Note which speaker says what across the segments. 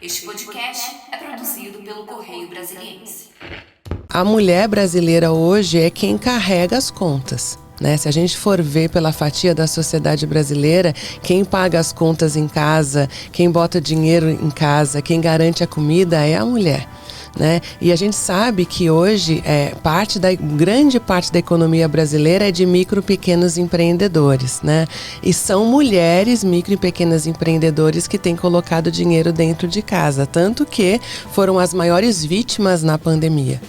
Speaker 1: Este podcast é produzido pelo Correio Brasiliense.
Speaker 2: A mulher brasileira hoje é quem carrega as contas, né? Se a gente for ver pela fatia da sociedade brasileira, quem paga as contas em casa, quem bota dinheiro em casa, quem garante a comida é a mulher. Né? E a gente sabe que hoje grande parte da economia brasileira é de micro e pequenos empreendedores, né? E são mulheres, micro e pequenos empreendedores que têm colocado dinheiro dentro de casa, tanto que foram as maiores vítimas na pandemia.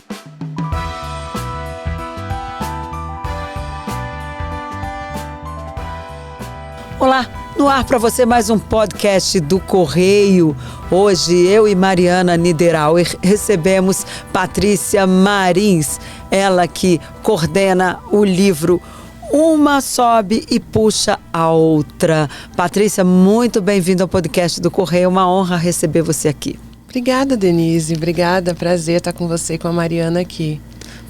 Speaker 3: Olá, no ar para você mais um podcast do Correio. Hoje eu e Mariana Niederauer recebemos Patrícia Marins, ela que coordena o livro Uma Sobe e Puxa a Outra. Patrícia, muito bem-vinda ao podcast do Correio, uma honra receber você aqui.
Speaker 2: Obrigada, Denise, obrigada, prazer estar com você e com a Mariana aqui.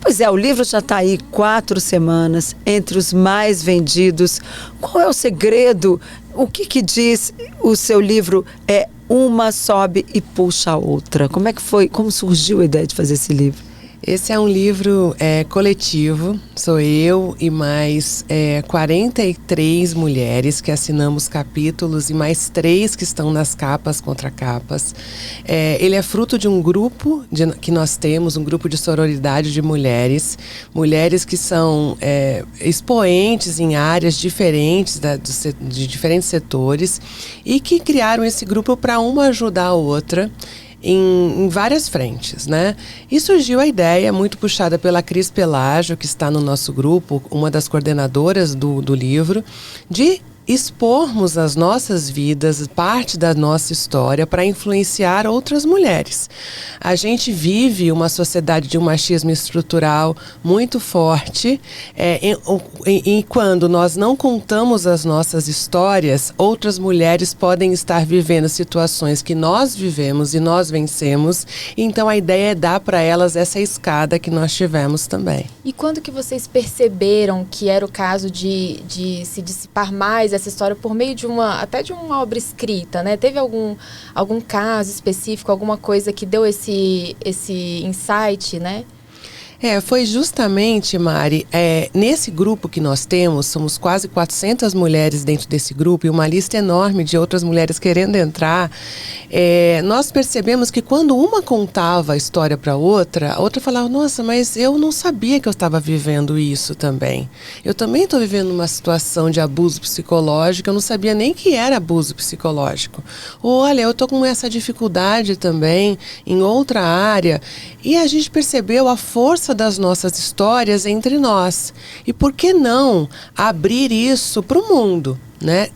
Speaker 3: Pois é, o livro já está aí 4 semanas, entre os mais vendidos. Qual é o segredo? O que diz o seu livro é Uma Sobe e Puxa a Outra? Como é que foi? Como surgiu a ideia de fazer esse livro?
Speaker 2: Esse é um livro coletivo, sou eu e mais 43 mulheres que assinamos capítulos e mais 3 que estão nas capas, contracapas. Ele é fruto de um grupo que nós temos, um grupo de sororidade de mulheres que são expoentes em áreas diferentes, de diferentes setores, e que criaram esse grupo para uma ajudar a outra em várias frentes, né? E surgiu a ideia, muito puxada pela Cris Pelágio, que está no nosso grupo, uma das coordenadoras do livro, de expormos as nossas vidas, parte da nossa história, para influenciar outras mulheres. A gente vive uma sociedade de um machismo estrutural muito forte, e quando nós não contamos as nossas histórias, outras mulheres podem estar vivendo situações que nós vivemos e nós vencemos, então a ideia é dar para elas essa escada que nós tivemos também.
Speaker 4: E quando que vocês perceberam que era o caso de se dissipar mais essa história por meio de uma obra escrita, né? Teve algum caso específico, alguma coisa que deu esse insight, né?
Speaker 2: Foi justamente, Mari, nesse grupo que nós temos, somos quase 400 mulheres dentro desse grupo e uma lista enorme de outras mulheres querendo entrar. Nós percebemos que quando uma contava a história para a outra falava, nossa, mas eu não sabia que eu estava vivendo isso também. Eu também estou vivendo uma situação de abuso psicológico, eu não sabia nem que era abuso psicológico. Olha, eu estou com essa dificuldade também em outra área. E a gente percebeu a força das nossas histórias entre nós. E por que não abrir isso para o mundo, né?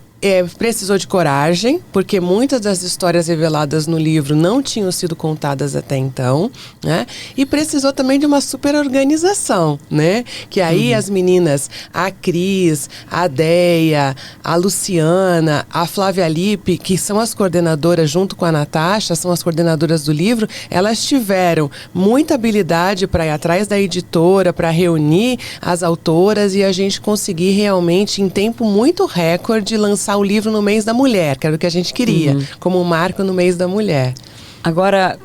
Speaker 2: Precisou de coragem, porque muitas das histórias reveladas no livro não tinham sido contadas até então, né? E precisou também de uma super organização, né? Que aí as meninas, a Cris, a Deia, a Luciana, a Flávia Lippe, que são as coordenadoras junto com a Natasha, são as coordenadoras do livro, elas tiveram muita habilidade para ir atrás da editora, para reunir as autoras e a gente conseguir realmente, em tempo muito recorde, lançar o livro no mês da mulher, que era o que a gente queria, como um marco no mês da mulher.
Speaker 3: Agora,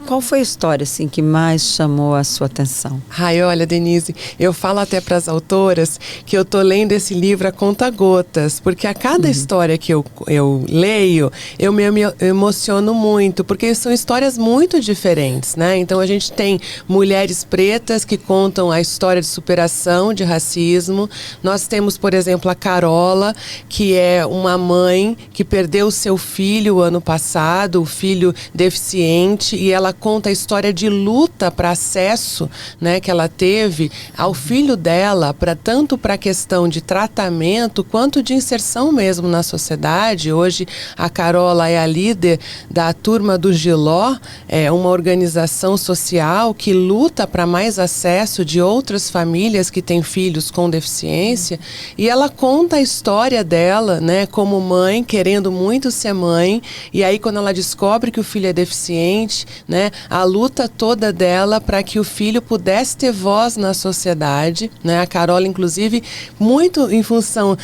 Speaker 3: qual foi a história assim, que mais chamou a sua atenção?
Speaker 2: Olha, Denise, eu falo até para as autoras que eu tô lendo esse livro a conta-gotas, porque a cada história que eu leio, eu me emociono muito, porque são histórias muito diferentes, né? Então a gente tem mulheres pretas que contam a história de superação de racismo. Nós temos, por exemplo, a Carola, que é uma mãe que perdeu o seu filho ano passado, o filho deficiente, e ela conta a história de luta para acesso, né, que ela teve ao filho dela, tanto para a questão de tratamento quanto de inserção mesmo na sociedade. Hoje a Carola é a líder da Turma do Giló, uma organização social que luta para mais acesso de outras famílias que têm filhos com deficiência, e ela conta a história dela, né, como mãe, querendo muito ser mãe, e aí quando ela descobre que o filho é deficiente, né, a luta toda dela para que o filho pudesse ter voz na sociedade, né? A Carola, inclusive, muito em função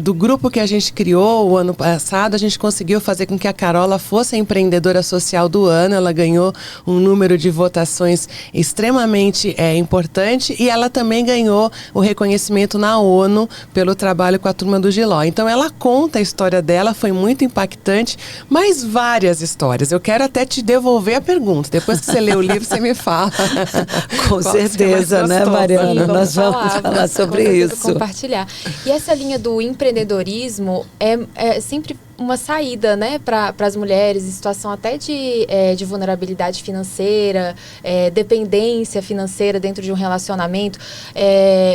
Speaker 2: do grupo que a gente criou o ano passado, a gente conseguiu fazer com que a Carola fosse a empreendedora social do ano. Ela ganhou um número de votações extremamente importante, e ela também ganhou o reconhecimento na ONU pelo trabalho com a turma do Giló. Então ela conta a história dela, foi muito impactante, mas várias histórias. Eu quero até te devolver a pergunta. Depois que você lê o livro, você me fala.
Speaker 3: Com certeza, né, Mariana?
Speaker 4: Sim,
Speaker 3: Nós vamos falar sobre isso.
Speaker 4: Compartilhar. E essa linha do empreendedorismo é sempre uma saída, né, para as mulheres em situação até de vulnerabilidade financeira, dependência financeira dentro de um relacionamento.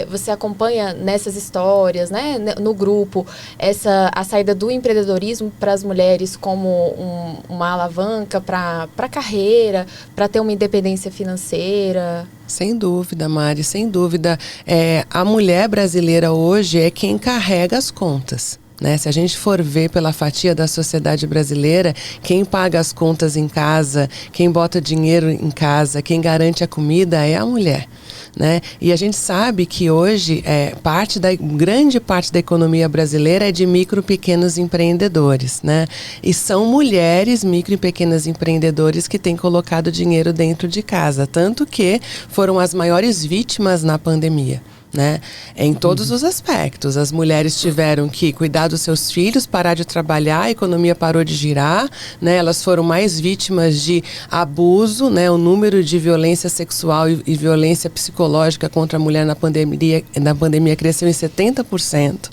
Speaker 4: Você acompanha nessas histórias, né, no grupo, a saída do empreendedorismo para as mulheres como uma alavanca para a carreira, para ter uma independência financeira.
Speaker 2: Sem dúvida, Mari, sem dúvida. A mulher brasileira hoje é quem carrega as contas. Né? Se a gente for ver pela fatia da sociedade brasileira, quem paga as contas em casa, quem bota dinheiro em casa, quem garante a comida é a mulher. Né? E a gente sabe que hoje grande parte da economia brasileira é de micro e pequenos empreendedores, né? E são mulheres micro e pequenos empreendedores que têm colocado dinheiro dentro de casa, tanto que foram as maiores vítimas na pandemia. Né? Em todos os aspectos. As mulheres tiveram que cuidar dos seus filhos, parar de trabalhar, a economia parou de girar, né? Elas foram mais vítimas de abuso, né? O número de violência sexual e violência psicológica contra a mulher na pandemia cresceu em 70%.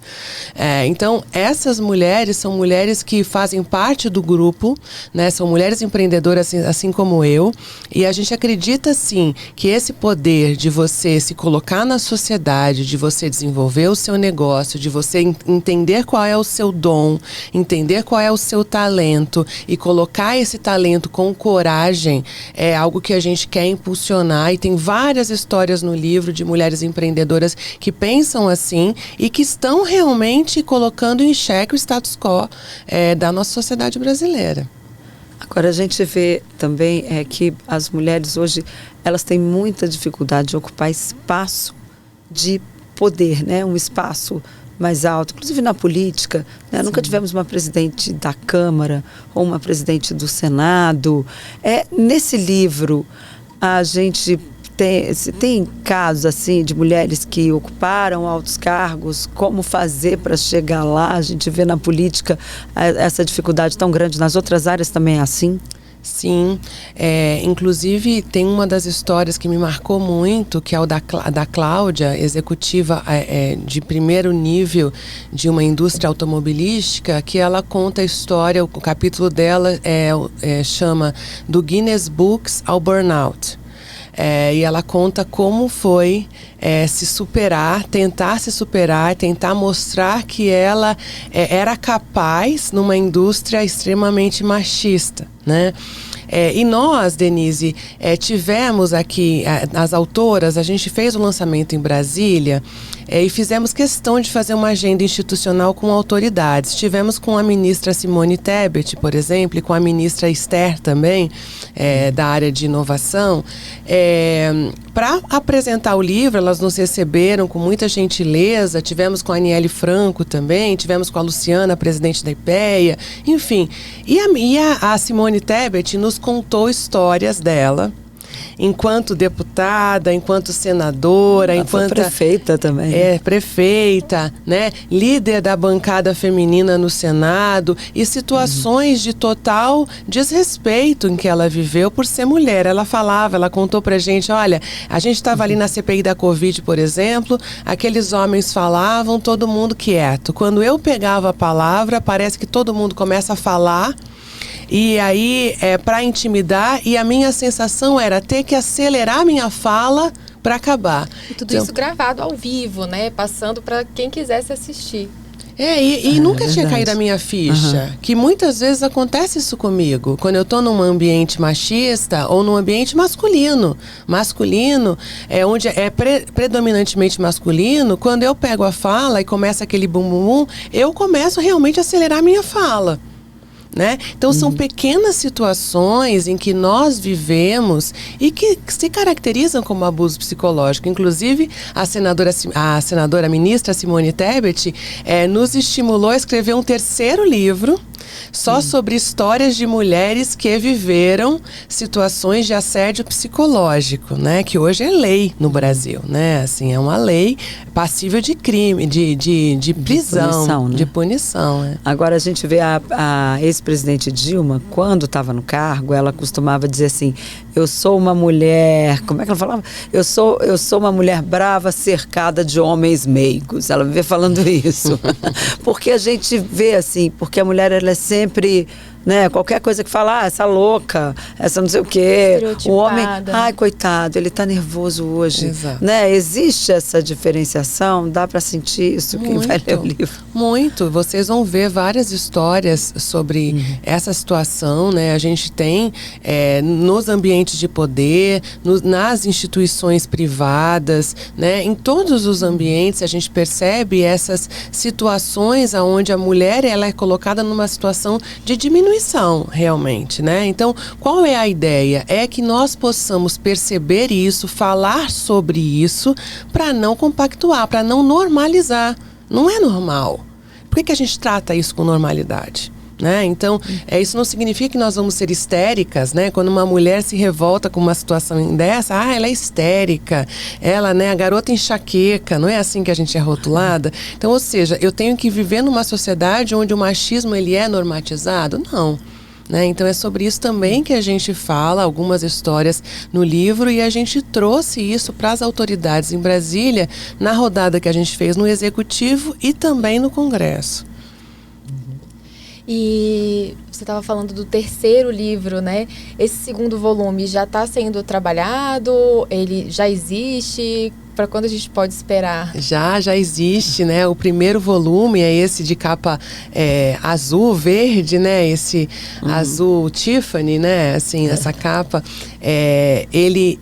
Speaker 2: Então, essas mulheres são mulheres que fazem parte do grupo, né? São mulheres empreendedoras assim como eu, e a gente acredita sim que esse poder de você se colocar na sociedade, de você desenvolver o seu negócio, de você entender qual é o seu dom, entender qual é o seu talento e colocar esse talento com coragem, é algo que a gente quer impulsionar, e tem várias histórias no livro de mulheres empreendedoras que pensam assim e que estão realmente colocando em xeque o status quo da nossa sociedade brasileira.
Speaker 3: Agora, a gente vê também que as mulheres hoje, elas têm muita dificuldade de ocupar espaço de poder, né? Um espaço mais alto, inclusive na política, né? Nunca tivemos uma presidente da Câmara ou uma presidente do Senado. Nesse livro, a gente tem casos assim de mulheres que ocuparam altos cargos, como fazer para chegar lá? A gente vê na política essa dificuldade tão grande, nas outras áreas também é assim?
Speaker 2: Sim, inclusive tem uma das histórias que me marcou muito, que é o da Cláudia, executiva de primeiro nível de uma indústria automobilística, que ela conta a história, o capítulo dela chama Do Guinness Books ao Burnout. E ela conta como foi se superar, tentar mostrar que ela era capaz numa indústria extremamente machista, né? E nós, Denise, tivemos aqui, as autoras, a gente fez o lançamento em Brasília e fizemos questão de fazer uma agenda institucional com autoridades. Tivemos com a ministra Simone Tebet, por exemplo, e com a ministra Esther também, da área de inovação, para apresentar o livro. Elas nos receberam com muita gentileza. Tivemos com a Aniele Franco também, tivemos com a Luciana, presidente da IPEA, enfim. E a Simone Tebet nos contou histórias dela, enquanto deputada, enquanto senadora, enquanto
Speaker 3: prefeita também.
Speaker 2: Prefeita, né? Líder da bancada feminina no Senado, e situações de total desrespeito em que ela viveu por ser mulher. Ela contou pra gente, olha, a gente estava ali na CPI da Covid, por exemplo, aqueles homens falavam, todo mundo quieto. Quando eu pegava a palavra, parece que todo mundo começa a falar, e aí para intimidar, e a minha sensação era ter que acelerar minha fala para acabar.
Speaker 4: E tudo isso gravado ao vivo, né? Passando para quem quisesse assistir.
Speaker 2: E nunca tinha caído a minha ficha, que muitas vezes acontece isso comigo, quando eu estou num ambiente machista ou num ambiente masculino, onde é predominantemente masculino. Quando eu pego a fala e começa aquele bum bum bum, eu começo realmente a acelerar a minha fala. né? Então são pequenas situações em que nós vivemos e que se caracterizam como abuso psicológico. Inclusive, a senadora ministra Simone Tebet nos estimulou a escrever um terceiro livro só sobre histórias de mulheres que viveram situações de assédio psicológico, né? Que hoje é lei no Brasil, né? Assim, é uma lei passível de crime, de prisão,
Speaker 3: punição, né?
Speaker 2: de punição. Né?
Speaker 3: Agora a gente vê a ex-presidente Dilma, quando estava no cargo, ela costumava dizer assim: eu sou uma mulher, como é que ela falava? Eu sou uma mulher brava cercada de homens meigos. Ela vivia falando isso. Porque a gente vê assim, porque a mulher ela é sempre, né, qualquer coisa que fala, essa louca, essa não sei o quê, o homem, ai, coitado, ele tá nervoso hoje.
Speaker 2: Exato.
Speaker 3: Né? Existe essa diferenciação, dá para sentir isso quem vai ler o livro.
Speaker 2: Muito, vocês vão ver várias histórias sobre essa situação, né? A gente tem nos ambientes de poder, nas instituições privadas, né? Em todos os ambientes a gente percebe essas situações onde a mulher ela é colocada numa situação de diminuição, realmente, né? Então, qual é a ideia? É que nós possamos perceber isso, falar sobre isso, para não compactuar, para não normalizar. Não é normal. Por que a gente trata isso com normalidade? Né? Então, isso não significa que nós vamos ser histéricas, né? Quando uma mulher se revolta com uma situação dessa, ela é histérica, ela, né, a garota enxaqueca, não é assim que a gente é rotulada? Então, ou seja, eu tenho que viver numa sociedade onde o machismo ele é normatizado? Não. Né? Então é sobre isso também que a gente fala, algumas histórias no livro, e a gente trouxe isso para as autoridades em Brasília na rodada que a gente fez no Executivo e também no Congresso.
Speaker 4: E você estava falando do terceiro livro, né? Esse segundo volume já está sendo trabalhado? Ele já existe? Para quando a gente pode esperar?
Speaker 2: Já existe, né? O primeiro volume é esse de capa azul, verde, né? Esse azul Tiffany, né? Assim, essa capa. Ele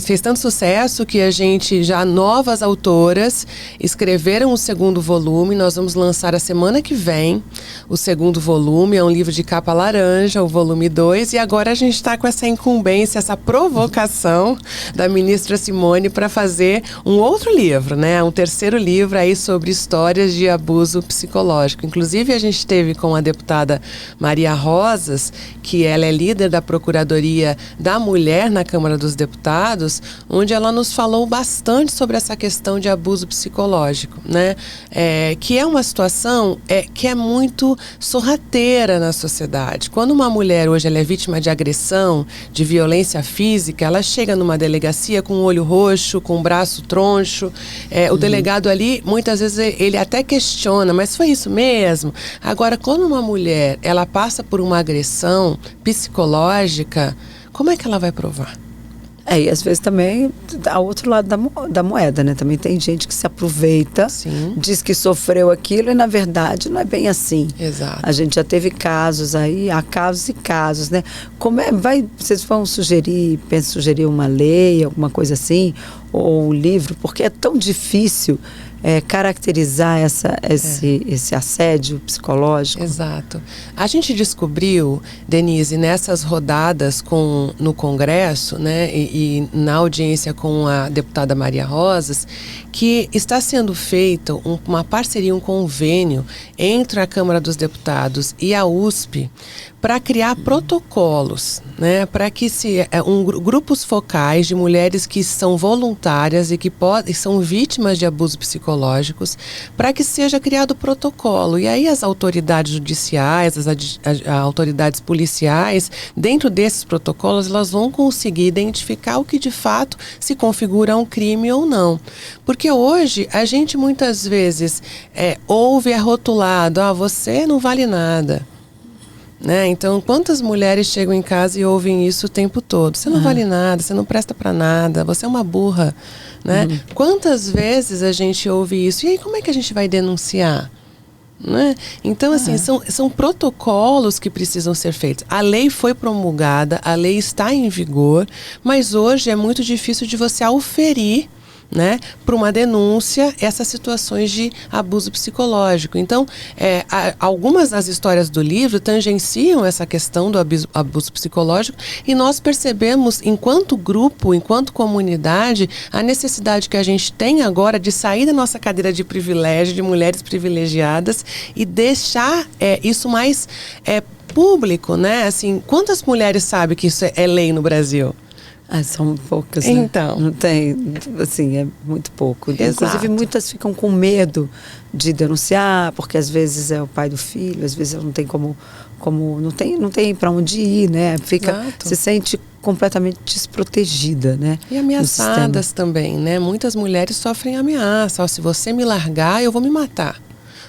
Speaker 2: fez tanto sucesso que a gente já, novas autoras, escreveram o segundo volume. Nós vamos lançar a semana que vem o segundo volume. É um livro de capa laranja, o volume 2. E agora a gente está com essa incumbência, essa provocação da ministra Simone para fazer um outro livro, né? Um terceiro livro aí sobre histórias de abuso psicológico. Inclusive, a gente teve com a deputada Maria Rosas, que ela é líder da Procuradoria da Mulher na Câmara dos Deputados, onde ela nos falou bastante sobre essa questão de abuso psicológico, né? Que é uma situação que é muito sorrateira na sociedade. Quando uma mulher hoje ela é vítima de agressão, de violência física, ela chega numa delegacia com o olho roxo, com o braço troncho, o delegado ali, muitas vezes ele até questiona, mas foi isso mesmo? Agora, quando uma mulher, ela passa por uma agressão psicológica, como é que ela vai provar?
Speaker 3: E às vezes também há outro lado da moeda, né? Também tem gente que se aproveita,
Speaker 2: Sim.
Speaker 3: diz que sofreu aquilo e na verdade não é bem assim.
Speaker 2: Exato.
Speaker 3: A gente já teve casos aí, há casos e casos, né? Vocês vão pensam sugerir uma lei, alguma coisa assim, ou um livro, porque é tão difícil caracterizar esse assédio psicológico.
Speaker 2: Exato. A gente descobriu, Denise, nessas rodadas no Congresso, né, e na audiência com a deputada Maria Rosas, que está sendo feita uma parceria, um convênio entre a Câmara dos Deputados e a USP para criar protocolos, né, para que grupos focais de mulheres que são voluntárias e que são vítimas de abusos psicológicos, para que seja criado protocolo. E aí as autoridades judiciais, as autoridades policiais, dentro desses protocolos, elas vão conseguir identificar o que de fato se configura um crime ou não. Porque hoje a gente muitas vezes ouve rotulado, você não vale nada. Né? Então, quantas mulheres chegam em casa e ouvem isso o tempo todo? Você não vale nada, você não presta para nada, você é uma burra. Né? Quantas vezes a gente ouve isso? E aí, como é que a gente vai denunciar? Né? Então, assim, são protocolos que precisam ser feitos. A lei foi promulgada, a lei está em vigor, mas hoje é muito difícil de você auferir, né, para uma denúncia essas situações de abuso psicológico. Então, algumas das histórias do livro tangenciam essa questão do abuso psicológico e nós percebemos, enquanto grupo, enquanto comunidade, a necessidade que a gente tem agora de sair da nossa cadeira de privilégio, de mulheres privilegiadas e deixar isso mais público, né? Assim, quantas mulheres sabem que isso é lei no Brasil?
Speaker 3: São poucas, né?
Speaker 2: Então.
Speaker 3: Não tem, assim, é muito pouco.
Speaker 2: Exato.
Speaker 3: Inclusive, muitas ficam com medo de denunciar, porque às vezes é o pai do filho, às vezes ela não tem como não tem para onde ir, né? Se sente completamente desprotegida, né?
Speaker 2: E ameaçadas também, né? Muitas mulheres sofrem ameaça. Se você me largar, eu vou me matar.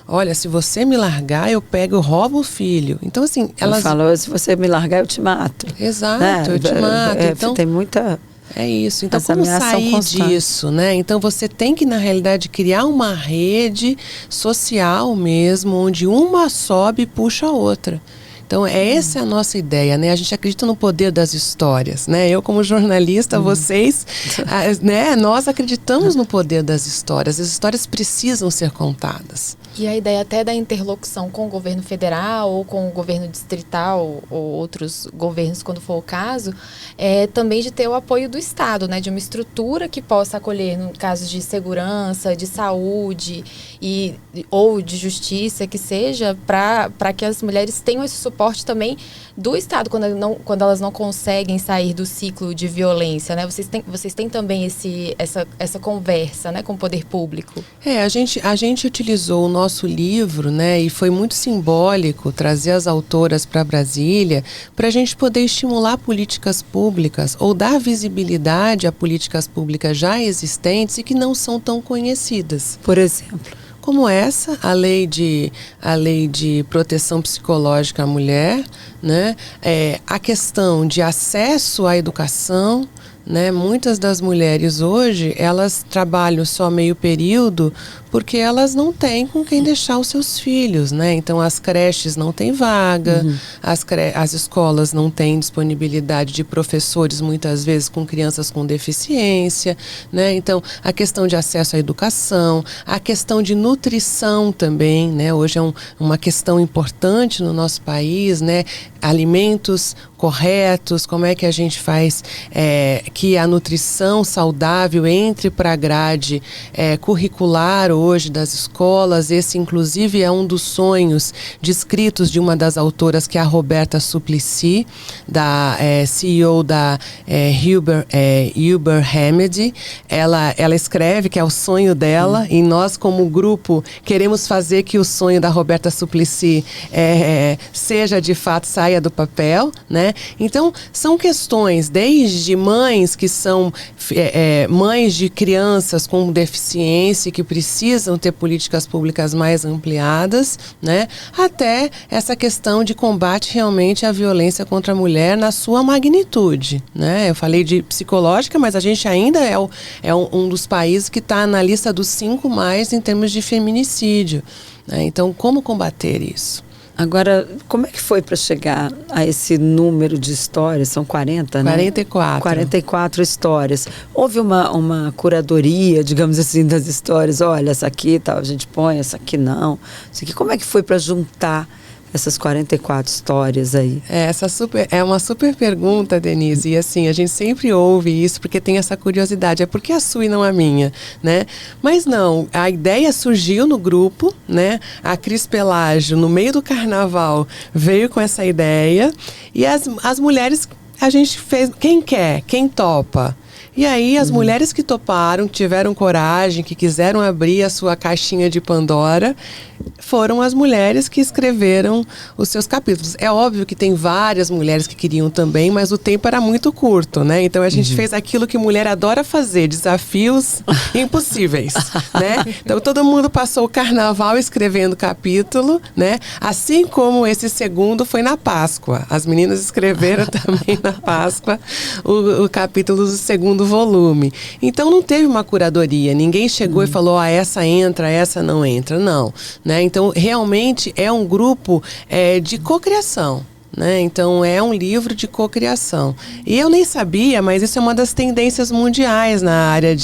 Speaker 2: Olha, se você me largar, eu roubo o filho. Então, assim, elas
Speaker 3: falam, se você me largar, eu te mato.
Speaker 2: Exato,
Speaker 3: né?
Speaker 2: Eu te mato. Então,
Speaker 3: tem muita...
Speaker 2: É isso. Então,
Speaker 3: Essa
Speaker 2: como
Speaker 3: ameaça
Speaker 2: sair
Speaker 3: constante
Speaker 2: disso, né? Então, você tem que, na realidade, criar uma rede social mesmo, onde uma sobe e puxa a outra. Então, essa é a nossa ideia, né? A gente acredita no poder das histórias, né? Eu, como jornalista, vocês, né? Nós acreditamos no poder das histórias. As histórias precisam ser contadas.
Speaker 4: E a ideia até da interlocução com o governo federal ou com o governo distrital ou outros governos, quando for o caso, é também de ter o apoio do Estado, né? De uma estrutura que possa acolher no caso de segurança, de saúde ou de justiça, que seja, para que as mulheres tenham esse suporte também do Estado, quando elas não conseguem sair do ciclo de violência, né? Vocês têm também essa conversa, né, com o poder público.
Speaker 2: A gente utilizou o nosso livro, né, e foi muito simbólico trazer as autoras para Brasília para a gente poder estimular políticas públicas ou dar visibilidade a políticas públicas já existentes e que não são tão conhecidas.
Speaker 3: Por exemplo?
Speaker 2: Como essa, a lei de proteção psicológica à mulher, né? A questão de acesso à educação, né? Muitas das mulheres hoje, elas trabalham só meio período porque elas não têm com quem deixar os seus filhos, né? Então, as creches não têm vaga, as escolas não têm disponibilidade de professores, muitas vezes, com crianças com deficiência, né? Então, a questão de acesso à educação, a questão de nutrição também, né? Hoje é uma questão importante no nosso país, né? Alimentos corretos, como é que a gente faz que a nutrição saudável entre para a grade curricular hoje das escolas. Esse, inclusive, é um dos sonhos descritos de uma das autoras, que é a Roberta Suplicy, CEO da Uber Remedy. Ela escreve que é o sonho dela, e nós, como grupo, queremos fazer que o sonho da Roberta Suplicy seja, de fato, saia do papel, né? Então, são questões desde mães que são mães de crianças com deficiência que precisam ter políticas públicas mais ampliadas, né? Até essa questão de combate realmente à violência contra a mulher na sua magnitude, né? Eu falei de psicológica, mas a gente ainda é um dos países que está na lista dos 5 mais em termos de feminicídio, né? Então, como combater isso?
Speaker 3: Agora, como é que foi para chegar a esse número de histórias? São 40, né?
Speaker 2: 44.
Speaker 3: 44 histórias. Houve uma curadoria, digamos assim, das histórias. Olha, essa aqui a gente põe, essa aqui não. Isso aqui, como é que foi para juntar essas 44 histórias aí?
Speaker 2: É uma super pergunta, Denise. E assim, a gente sempre ouve isso porque tem essa curiosidade. Por que a sua e não a minha, né? Mas não, a ideia surgiu no grupo, né? A Cris Pelágio, no meio do carnaval, veio com essa ideia. E as mulheres, a gente fez, quem quer, quem topa. E aí as mulheres que toparam, que tiveram coragem, que quiseram abrir a sua caixinha de Pandora, foram as mulheres que escreveram os seus capítulos. É óbvio que tem várias mulheres que queriam também, mas o tempo era muito curto, né? Então a gente fez aquilo que mulher adora fazer, desafios impossíveis, né? Então todo mundo passou o carnaval escrevendo capítulo, né? Assim como esse segundo foi na Páscoa. As meninas escreveram também na Páscoa o capítulo do segundo volume. Então não teve uma curadoria, ninguém chegou e falou, essa entra, essa não entra, não, né? Então realmente é um grupo de cocriação, né? Então é um livro de cocriação. E eu nem sabia, mas isso é uma das tendências mundiais na área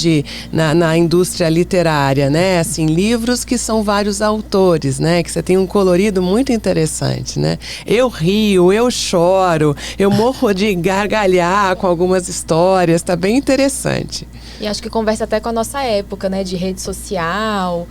Speaker 2: na indústria literária, né? Assim, livros que são vários autores, né? Que você tem um colorido muito interessante, né? Eu rio, eu choro, eu morro de gargalhar com algumas histórias, tá bem interessante.
Speaker 4: E acho que conversa até com a nossa época, né? De rede social,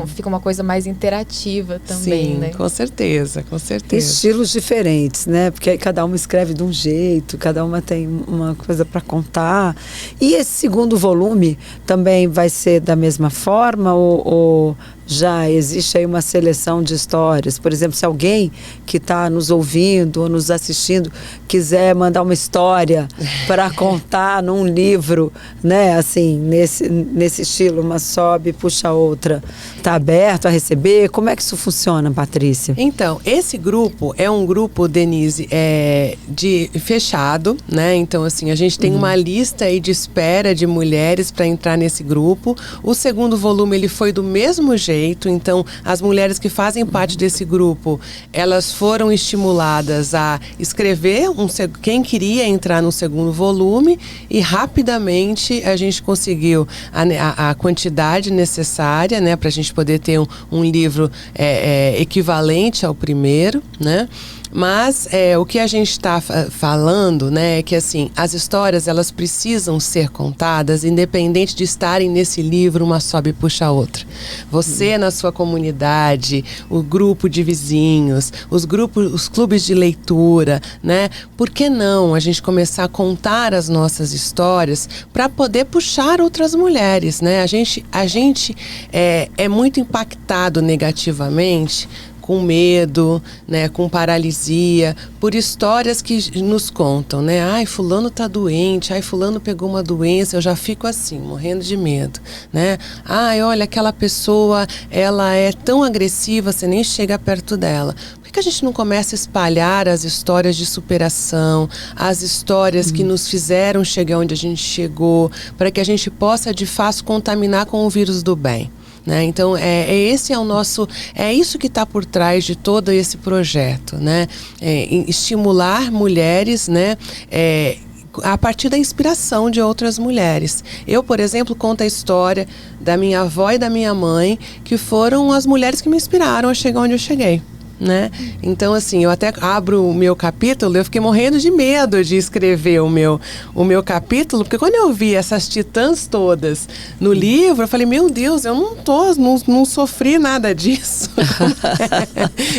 Speaker 4: fica uma coisa mais interativa também,
Speaker 2: Sim,
Speaker 4: né?
Speaker 2: com certeza, com certeza.
Speaker 3: Estilos diferentes, né? Porque cada uma escreve de um jeito, cada uma tem uma coisa para contar. E esse segundo volume também vai ser da mesma forma ou já existe aí uma seleção de histórias? Por exemplo, se alguém que está nos ouvindo ou nos assistindo quiser mandar uma história para contar num livro, né? Assim, nesse estilo, uma sobe, puxa a outra. Está aberto a receber? Como é que isso funciona, Patrícia?
Speaker 2: Então, esse grupo é um grupo, Denise, de fechado, né? Então, assim, a gente tem uma lista aí de espera de mulheres para entrar nesse grupo. O segundo volume, ele foi do mesmo jeito. Então, as mulheres que fazem parte desse grupo, elas foram estimuladas a escrever quem queria entrar no segundo volume e rapidamente a gente conseguiu a quantidade necessária, né, para a gente poder ter um livro equivalente ao primeiro, né? Mas o que a gente está falando, né, é que assim, as histórias elas precisam ser contadas independente de estarem nesse livro, uma sobe e puxa a outra. Você na sua comunidade, o grupo de vizinhos, os clubes de leitura, né? Por que não a gente começar a contar as nossas histórias para poder puxar outras mulheres, né? A gente é muito impactado negativamente com medo, né, com paralisia, por histórias que nos contam, né? Ai, fulano tá doente, ai, fulano pegou uma doença, eu já fico assim, morrendo de medo, né? Ai, olha, aquela pessoa, ela é tão agressiva, você nem chega perto dela. Por que a gente não começa a espalhar as histórias de superação, as histórias que nos fizeram chegar onde a gente chegou, para que a gente possa, de fato, contaminar com o vírus do bem? Né? Então, esse é o nosso, é isso que está por trás de todo esse projeto, né? Estimular mulheres, né? A partir da inspiração de outras mulheres. Eu, por exemplo, conto a história da minha avó e da minha mãe, que foram as mulheres que me inspiraram a chegar onde eu cheguei. Né? Então, assim, eu até abro o meu capítulo, eu fiquei morrendo de medo de escrever o meu capítulo, porque quando eu vi essas titãs todas no livro, eu falei, meu Deus, eu não sofri nada disso.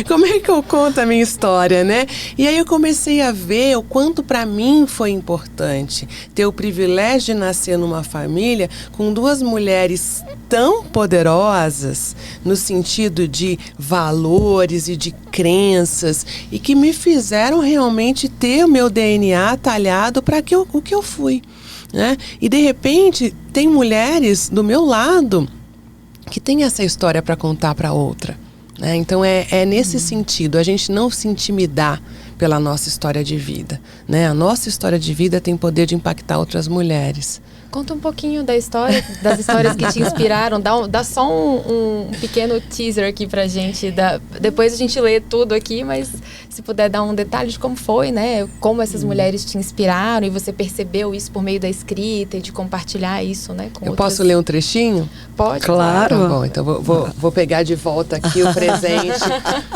Speaker 2: Como é que eu conto a minha história, né? E aí eu comecei a ver o quanto para mim foi importante ter o privilégio de nascer numa família com duas mulheres tão poderosas no sentido de valores e de crenças e que me fizeram realmente ter o meu DNA talhado para o que eu fui, né? E de repente tem mulheres do meu lado que tem essa história para contar para outra, né? Então é nesse sentido, a gente não se intimidar pela nossa história de vida, né? A nossa história de vida tem poder de impactar outras mulheres.
Speaker 4: Conta um pouquinho das histórias que te inspiraram. Dá só um pequeno teaser aqui pra gente. Depois a gente lê tudo aqui, mas se puder dar um detalhe de como foi, né? Como essas mulheres te inspiraram e você percebeu isso por meio da escrita e de compartilhar isso, né? Com outras...
Speaker 2: Posso ler um trechinho?
Speaker 4: Pode.
Speaker 3: Claro.
Speaker 2: Tá bom, então vou pegar de volta aqui o presente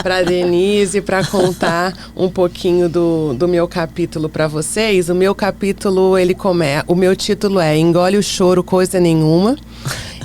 Speaker 2: para Denise para contar um pouquinho do meu capítulo para vocês. O meu capítulo, o meu título é Engole o Choro, Coisa Nenhuma.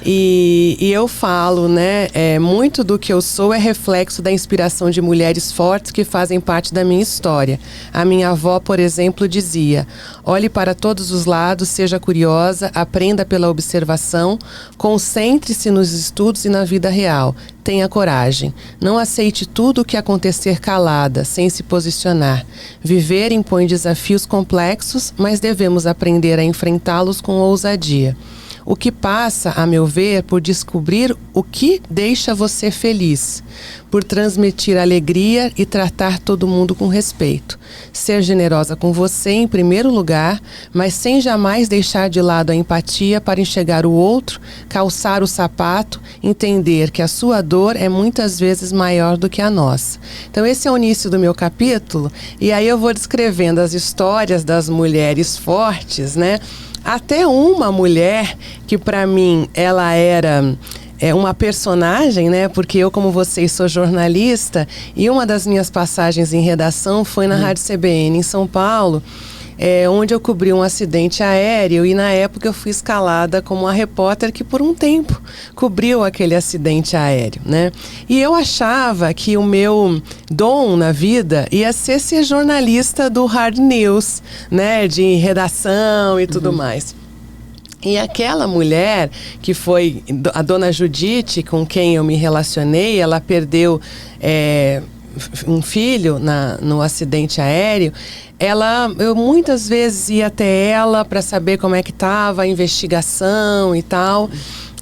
Speaker 2: E eu falo, né, muito do que eu sou é reflexo da inspiração de mulheres fortes que fazem parte da minha história. A minha avó, por exemplo, dizia: olhe para todos os lados, seja curiosa, aprenda pela observação, concentre-se nos estudos e na vida real. Tenha coragem. Não aceite tudo o que acontecer calada, sem se posicionar. Viver impõe desafios complexos, mas devemos aprender a enfrentá-los com ousadia. o que passa, a meu ver, por descobrir o que deixa você feliz, por transmitir alegria e tratar todo mundo com respeito. Ser generosa com você em primeiro lugar, mas sem jamais deixar de lado a empatia para enxergar o outro, calçar o sapato, entender que a sua dor é muitas vezes maior do que a nossa. Então esse é o início do meu capítulo, e aí eu vou descrevendo as histórias das mulheres fortes, né? Até uma mulher que para mim ela era uma personagem, né? Porque eu, como vocês, sou jornalista, e uma das minhas passagens em redação foi na Rádio CBN em São Paulo, onde eu cobri um acidente aéreo, e na época eu fui escalada como a repórter que por um tempo cobriu aquele acidente aéreo, né? E eu achava que o meu dom na vida ia ser jornalista do hard news, né? De redação e tudo mais. E aquela mulher, que foi a dona Judite, com quem eu me relacionei, ela perdeu um filho no acidente aéreo. Eu muitas vezes ia até ela para saber como é que estava a investigação e tal.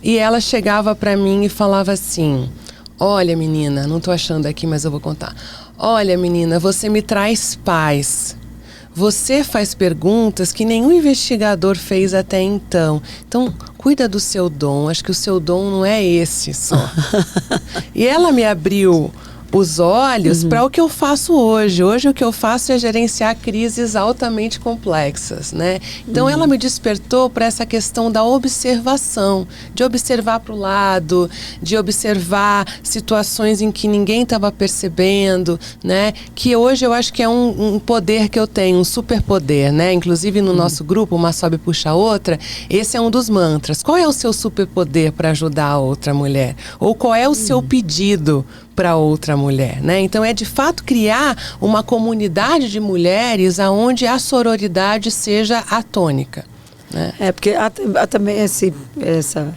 Speaker 2: E ela chegava para mim e falava assim: olha, menina, não estou achando aqui, mas eu vou contar. Olha, menina, você me traz paz. Você faz perguntas que nenhum investigador fez até então. Então, cuida do seu dom. Acho que o seu dom não é esse só. E ela me abriu os olhos para o que eu faço hoje. Hoje o que eu faço é gerenciar crises altamente complexas, né? Então ela me despertou para essa questão da observação, de observar para o lado, de observar situações em que ninguém estava percebendo, né? Que hoje eu acho que é um poder que eu tenho, um superpoder, né? Inclusive no nosso grupo, Uma Sobe Puxa a Outra, esse é um dos mantras. Qual é o seu superpoder para ajudar a outra mulher? Ou qual é o seu pedido para outra mulher, né? Então é de fato criar uma comunidade de mulheres aonde a sororidade seja a tônica, né?
Speaker 3: Porque há também essa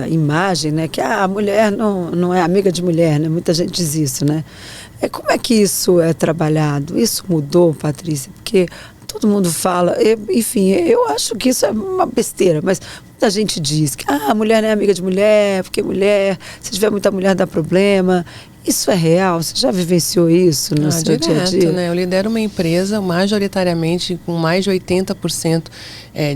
Speaker 3: imagem, né, que a mulher não é amiga de mulher, né? Muita gente diz isso, né? Como é que isso é trabalhado? Isso mudou, Patrícia? Porque todo mundo fala, enfim, eu acho que isso é uma besteira, mas muita gente diz que a mulher não é amiga de mulher, porque mulher, se tiver muita mulher dá problema. Isso é real? Você já vivenciou isso no seu dia a dia?
Speaker 2: Né? Eu lidero uma empresa majoritariamente com mais de 80%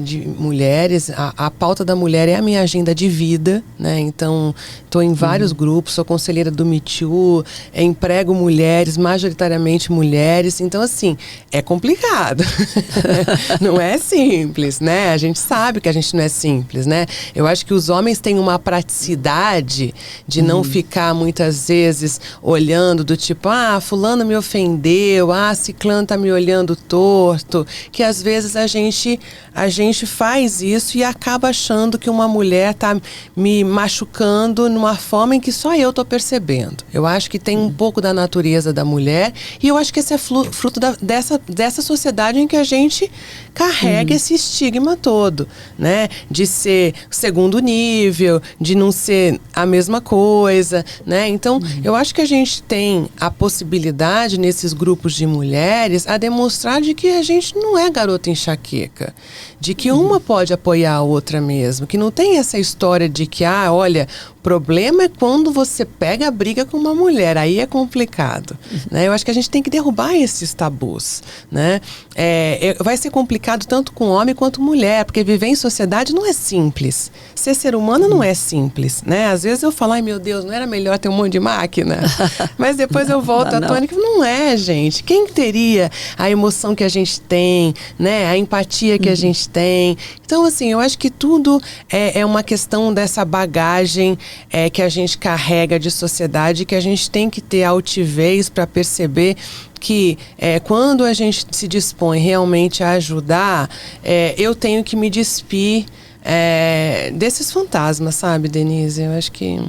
Speaker 2: de mulheres. A pauta da mulher é a minha agenda de vida, né? Então, estou em vários grupos, sou conselheira do Me Too, emprego mulheres, majoritariamente mulheres. Então, assim, é complicado. Não é simples, né? A gente sabe que a gente não é simples, né? Eu acho que os homens têm uma praticidade de não ficar muitas vezes olhando do tipo, fulano me ofendeu, ciclano tá me olhando torto, que às vezes a gente faz isso e acaba achando que uma mulher tá me machucando numa forma em que só eu tô percebendo. Eu acho que tem um pouco da natureza da mulher, e eu acho que esse é fruto dessa sociedade em que a gente carrega esse estigma todo, né? De ser segundo nível, de não ser a mesma coisa, né? Então, eu acho que a gente tem a possibilidade nesses grupos de mulheres a demonstrar de que a gente não é garota enxaqueca, de que uma pode apoiar a outra mesmo, que não tem essa história de que, olha, o problema é quando você pega a briga com uma mulher, aí é complicado, né? Eu acho que a gente tem que derrubar esses tabus, né? Vai ser complicado tanto com homem quanto mulher, porque viver em sociedade não é simples. Ser humano não é simples, né? Às vezes eu falo, ai meu Deus, não era melhor ter um monte de máquina? Mas depois eu volto à tônica, não é, gente. Quem teria a emoção que a gente tem, né? A empatia que a gente tem. Então, assim, eu acho que tudo é uma questão dessa bagagem que a gente carrega de sociedade, que a gente tem que ter altivez para perceber que quando a gente se dispõe realmente a ajudar, eu tenho que me despir desses fantasmas, sabe, Denise? Eu acho que...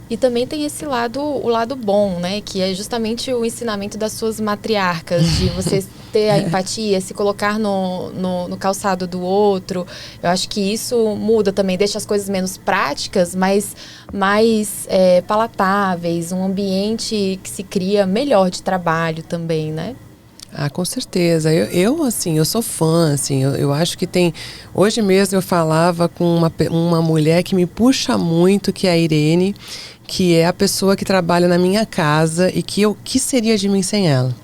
Speaker 4: E também tem o lado bom, né? Que é justamente o ensinamento das suas matriarcas, de você ter a empatia, se colocar no calçado do outro. Eu acho que isso muda também, deixa as coisas menos práticas, mas mais palatáveis, um ambiente que se cria melhor de trabalho também, né?
Speaker 2: Ah, com certeza. Assim, eu sou fã, assim, eu acho que tem... Hoje mesmo eu falava com uma mulher que me puxa muito, que é a Irene, que é a pessoa que trabalha na minha casa e que seria de mim sem ela?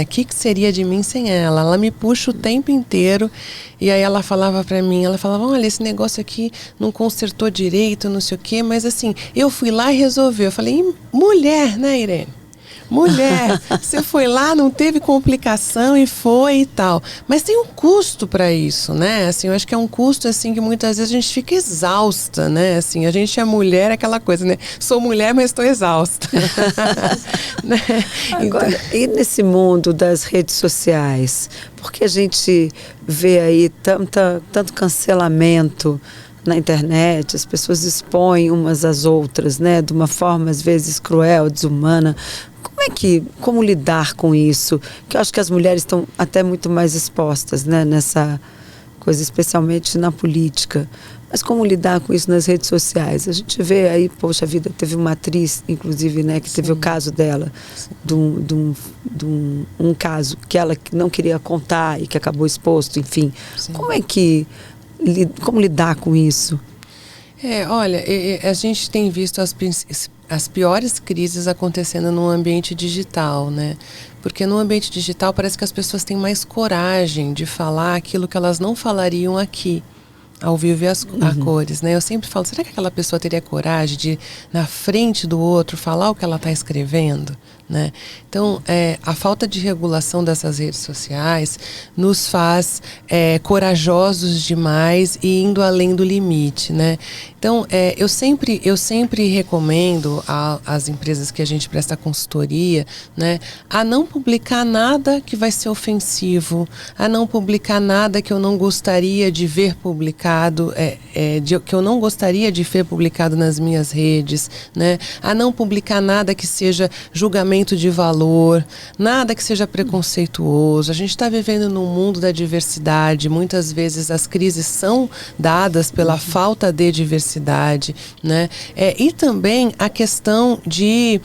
Speaker 2: Que seria de mim sem ela? Ela me puxa o tempo inteiro e aí ela falava pra mim, olha, esse negócio aqui não consertou direito, não sei o quê, mas assim, eu fui lá e resolvi. Eu falei, mulher, né, Irene? Mulher, você foi lá, não teve complicação e foi e tal. Mas tem um custo para isso, né? Assim, eu acho que é um custo assim que muitas vezes a gente fica exausta, né? Assim, a gente é mulher, aquela coisa, né? Sou mulher, mas estou exausta. Né?
Speaker 3: Agora, e nesse mundo das redes sociais? Porque a gente vê aí tanto cancelamento na internet, as pessoas expõem umas às outras, né? De uma forma, às vezes, cruel, desumana. Como lidar com isso? Que eu acho que as mulheres estão até muito mais expostas, né, nessa coisa, especialmente na política. Mas como lidar com isso nas redes sociais? A gente vê aí, poxa vida, teve uma atriz, inclusive, né, que teve Sim. o caso dela, de um caso que ela não queria contar e que acabou exposto, enfim. Sim. Como lidar com isso?
Speaker 2: Olha, a gente tem visto as piores crises acontecendo no ambiente digital, né? Porque no ambiente digital parece que as pessoas têm mais coragem de falar aquilo que elas não falariam aqui, ao vivo e a cores, né? Eu sempre falo, será que aquela pessoa teria coragem de, na frente do outro, falar o que ela está escrevendo? Né? Então, a falta de regulação dessas redes sociais nos faz corajosos demais e indo além do limite, né? Então, eu sempre recomendo às empresas que a gente presta consultoria, né, a não publicar nada que vai ser ofensivo, a não publicar nada que eu não gostaria de ver publicado, que eu não gostaria de ver publicado nas minhas redes, né? A não publicar nada que seja julgamento de valor, nada que seja preconceituoso. A gente está vivendo num mundo da diversidade, muitas vezes as crises são dadas pela falta de diversidade, né? E também a questão de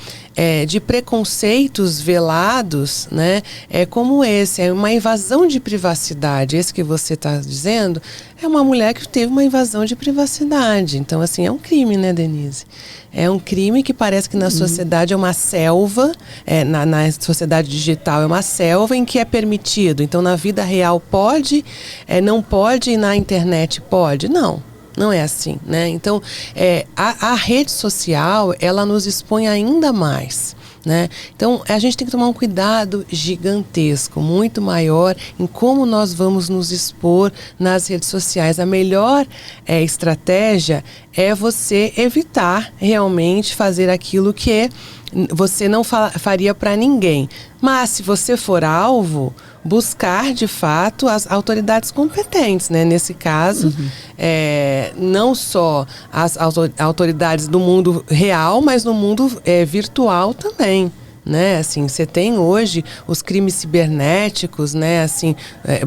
Speaker 2: preconceitos velados, né? Como esse, é uma invasão de privacidade. Esse que você está dizendo é uma mulher que teve uma invasão de privacidade. Então, assim, é um crime, né, Denise? É um crime que parece que na sociedade é uma selva, na sociedade digital é uma selva em que é permitido. Então, na vida real pode, não pode, e na internet pode? Não. Não é assim, né? Então, a rede social, ela nos expõe ainda mais, né? Então, a gente tem que tomar um cuidado gigantesco, muito maior em como nós vamos nos expor nas redes sociais. A melhor estratégia é você evitar realmente fazer aquilo que você não faria para ninguém. Mas, se você for alvo, buscar, de fato, as autoridades competentes, né? Nesse caso, não só as autoridades do mundo real, mas no mundo virtual também. Né, assim, você tem hoje os crimes cibernéticos, né, assim,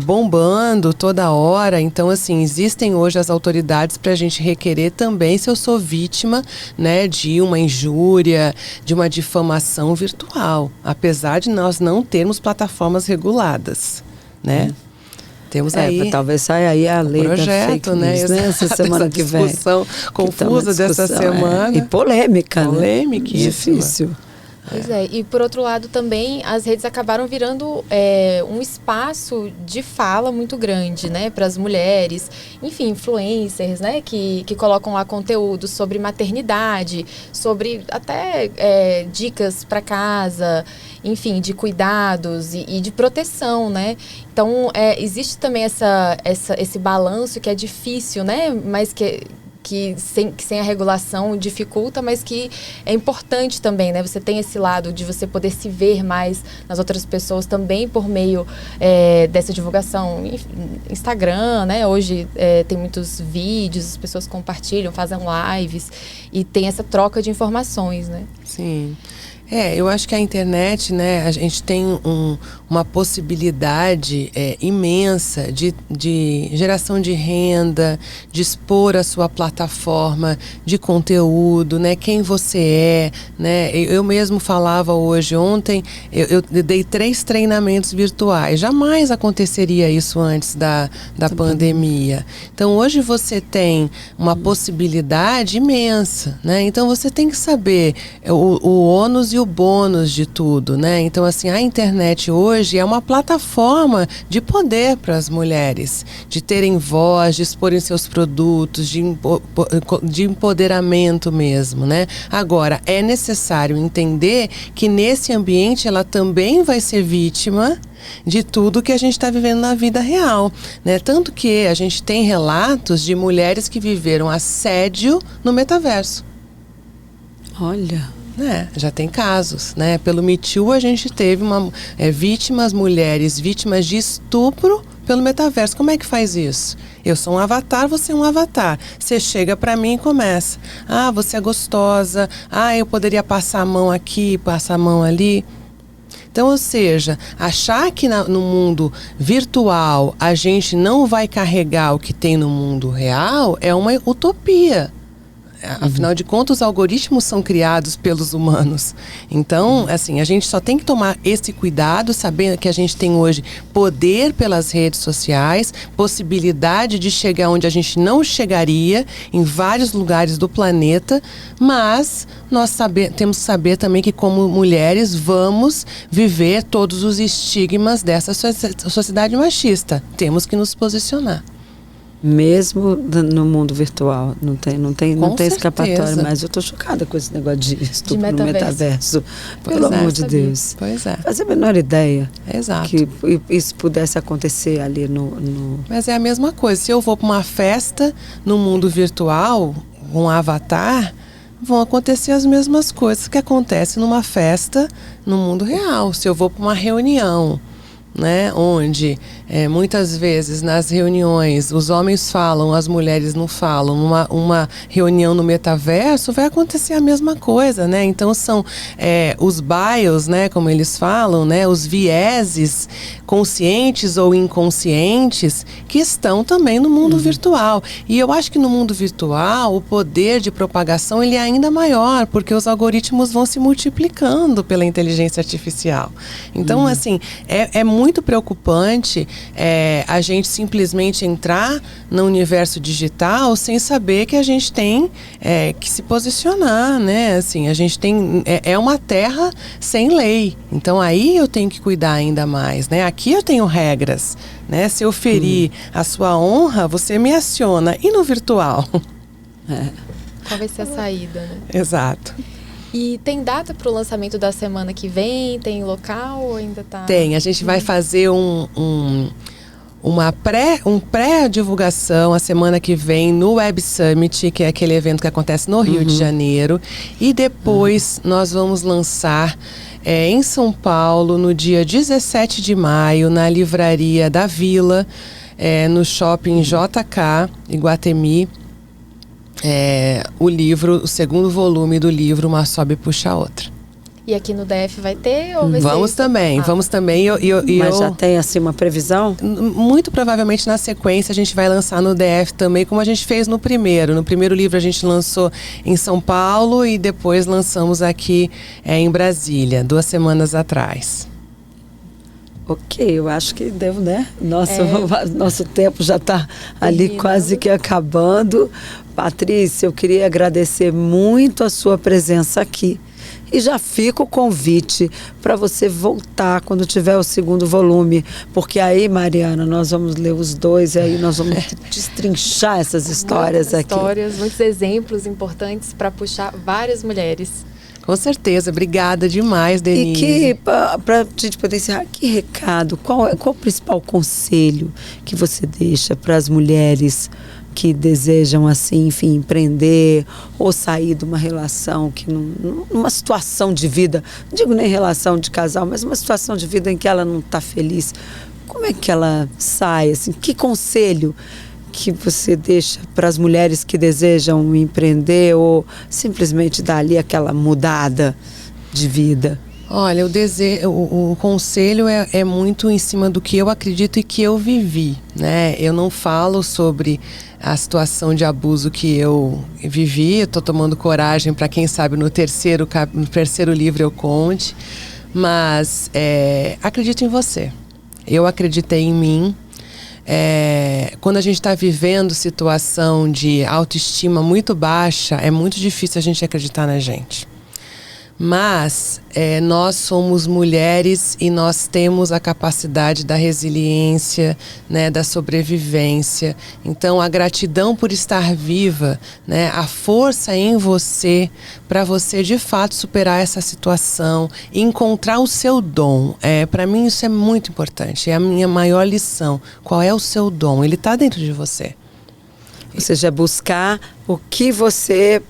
Speaker 2: bombando toda hora. Então, assim, existem hoje as autoridades para a gente requerer também se eu sou vítima, né, de uma injúria, de uma difamação virtual, apesar de nós não termos plataformas reguladas, né? Temos aí,
Speaker 3: talvez saia aí a lei
Speaker 2: projeto,
Speaker 3: da fake news, né? Essa semana que vem.
Speaker 2: Discussão confusa dessa semana.
Speaker 3: E polêmica, né?
Speaker 2: Polêmiquíssima.
Speaker 3: Difícil.
Speaker 4: Pois e por outro lado também as redes acabaram virando um espaço de fala muito grande, né, para as mulheres, enfim, influencers, né, que colocam lá conteúdo sobre maternidade, sobre até dicas para casa, enfim, de cuidados e de proteção, né? Então existe também esse balanço que é difícil, né, mas que sem a regulação dificulta, mas que é importante também, né? Você tem esse lado de você poder se ver mais nas outras pessoas também por meio dessa divulgação. Instagram, né? Hoje tem muitos vídeos, as pessoas compartilham, fazem lives e tem essa troca de informações, né?
Speaker 2: Sim. Eu acho que a internet, né, a gente tem uma possibilidade imensa de geração de renda, de expor a sua plataforma de conteúdo, né? Quem você é, né? Eu mesmo falava ontem, eu dei 3 treinamentos virtuais. Jamais aconteceria isso antes da pandemia. Então, hoje você tem uma possibilidade imensa, né? Então, você tem que saber o ônus e o bônus de tudo, né? Então, assim, a internet hoje é uma plataforma de poder para as mulheres, de terem voz, de exporem seus produtos, de empoderamento mesmo, né? Agora, é necessário entender que nesse ambiente ela também vai ser vítima de tudo que a gente está vivendo na vida real, né? Tanto que a gente tem relatos de mulheres que viveram assédio no metaverso.
Speaker 3: Olha...
Speaker 2: Já tem casos, né? Pelo Me Too a gente teve mulheres vítimas de estupro pelo metaverso. Como é que faz isso? Eu sou um avatar, você é um avatar. Você chega pra mim e começa. Ah, você é gostosa. Ah, eu poderia passar a mão aqui, passar a mão ali. Então, ou seja, achar que no mundo virtual a gente não vai carregar o que tem no mundo real é uma utopia. Afinal de contas, os algoritmos são criados pelos humanos. Então, assim, a gente só tem que tomar esse cuidado, sabendo que a gente tem hoje poder pelas redes sociais, possibilidade de chegar onde a gente não chegaria, em vários lugares do planeta, mas nós temos que saber também que, como mulheres, vamos viver todos os estigmas dessa sociedade machista. Temos que nos posicionar.
Speaker 3: Mesmo no mundo virtual, não tem escapatória, mas eu estou chocada com esse negócio de estupro no metaverso. Pelo amor de Deus.
Speaker 2: Pois é.
Speaker 3: Fazia a menor ideia.
Speaker 2: Exato.
Speaker 3: Que isso pudesse acontecer ali no...
Speaker 2: Mas é a mesma coisa. Se eu vou para uma festa no mundo virtual, um avatar, vão acontecer as mesmas coisas que acontecem numa festa no mundo real. Se eu vou para uma reunião, né, onde muitas vezes nas reuniões os homens falam, as mulheres não falam, uma reunião no metaverso vai acontecer a mesma coisa, né? Então são os bias, né, como eles falam, né, os vieses conscientes ou inconscientes que estão também no mundo virtual. E eu acho que no mundo virtual o poder de propagação ele é ainda maior, porque os algoritmos vão se multiplicando pela inteligência artificial. Então, assim, é muito preocupante a gente simplesmente entrar no universo digital sem saber que a gente tem que se posicionar, né? Assim, a gente tem... É uma terra sem lei. Então, aí eu tenho que cuidar ainda mais, né? Aqui eu tenho regras, né? Se eu ferir a sua honra, você me aciona. E no virtual?
Speaker 4: Qual vai ser a saída, né?
Speaker 2: Exato.
Speaker 4: E tem data para o lançamento da semana que vem? Tem local ou ainda tá?
Speaker 2: Tem, a gente vai fazer uma pré-divulgação a semana que vem no Web Summit, que é aquele evento que acontece no Rio de Janeiro. E depois nós vamos lançar em São Paulo, no dia 17 de maio, na Livraria da Vila, no Shopping JK, Iguatemi. O segundo volume do livro Uma Sobe Puxa a Outra.
Speaker 4: E aqui no DF vai ter? Ou vai
Speaker 2: vamos
Speaker 4: ser...
Speaker 2: também, vamos também.
Speaker 3: Mas já tem assim uma previsão?
Speaker 2: Muito provavelmente na sequência a gente vai lançar no DF também, como a gente fez no primeiro. No primeiro livro a gente lançou em São Paulo e depois lançamos aqui em Brasília, 2 semanas atrás.
Speaker 3: Ok, eu acho que devo, né? Nosso tempo já está ali quase que acabando. Patrícia, eu queria agradecer muito a sua presença aqui. E já fica o convite para você voltar quando tiver o segundo volume. Porque aí, Mariana, nós vamos ler os 2 e aí nós vamos destrinchar essas histórias aqui.
Speaker 4: Muitos exemplos importantes para puxar várias mulheres.
Speaker 2: Com certeza, obrigada demais, Denise.
Speaker 3: E para a gente poder encerrar, que recado, qual o principal conselho que você deixa para as mulheres que desejam, assim, enfim, empreender ou sair de uma relação, numa situação de vida, não digo nem relação de casal, mas uma situação de vida em que ela não está feliz? Como é que ela sai, assim, que conselho que você deixa para as mulheres que desejam empreender ou simplesmente dar ali aquela mudada de vida?
Speaker 2: Olha, o conselho é muito em cima do que eu acredito e que eu vivi, né? Eu não falo sobre a situação de abuso que eu vivi. Eu estou tomando coragem para quem sabe no terceiro livro eu conte. Mas acredito em você. Eu acreditei em mim. Quando a gente está vivendo situação de autoestima muito baixa, é muito difícil a gente acreditar na gente. Mas nós somos mulheres e nós temos a capacidade da resiliência, né, da sobrevivência. Então, a gratidão por estar viva, né, a força em você para você, de fato, superar essa situação e encontrar o seu dom. Para mim, isso é muito importante. É a minha maior lição. Qual é o seu dom? Ele está dentro de você.
Speaker 3: Ou seja, buscar o que você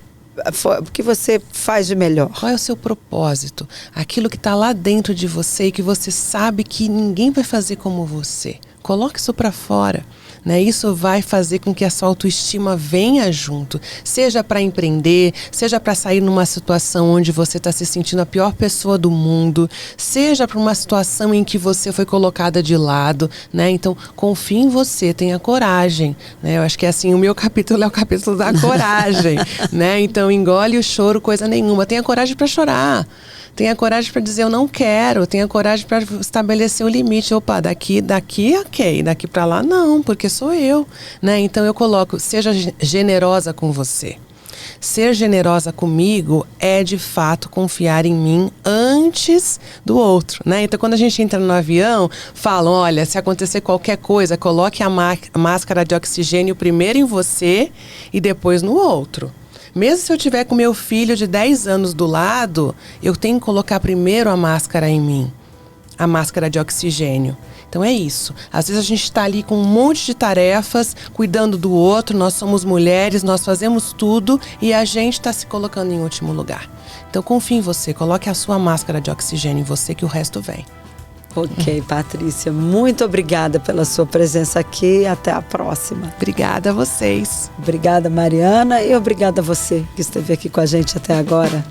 Speaker 3: faz de melhor.
Speaker 2: Qual é o seu propósito? Aquilo que está lá dentro de você e que você sabe que ninguém vai fazer como você. Coloque isso para fora. Né? Isso vai fazer com que a sua autoestima venha junto. Seja para empreender, seja para sair numa situação onde você está se sentindo a pior pessoa do mundo, seja para uma situação em que você foi colocada de lado. Né? Então, confie em você, tenha coragem. Né? Eu acho que assim, o meu capítulo é o capítulo da coragem. Né? Então, engole o choro, coisa nenhuma. Tenha coragem para chorar. Tenha coragem para dizer eu não quero, tenha coragem para estabelecer o limite. Opa, daqui ok, daqui para lá não, porque sou eu, né? Então eu coloco, seja generosa com você. Ser generosa comigo é de fato confiar em mim antes do outro, né? Então quando a gente entra no avião, falam, olha, se acontecer qualquer coisa, coloque a máscara de oxigênio primeiro em você e depois no outro. Mesmo se eu tiver com meu filho de 10 anos do lado, eu tenho que colocar primeiro a máscara em mim, a máscara de oxigênio. Então é isso. Às vezes a gente está ali com um monte de tarefas, cuidando do outro, nós somos mulheres, nós fazemos tudo e a gente está se colocando em último lugar. Então confie em você, coloque a sua máscara de oxigênio em você que o resto vem.
Speaker 3: Ok, Patrícia, muito obrigada pela sua presença aqui e até a próxima.
Speaker 2: Obrigada a vocês.
Speaker 3: Obrigada, Mariana, e obrigada a você que esteve aqui com a gente até agora.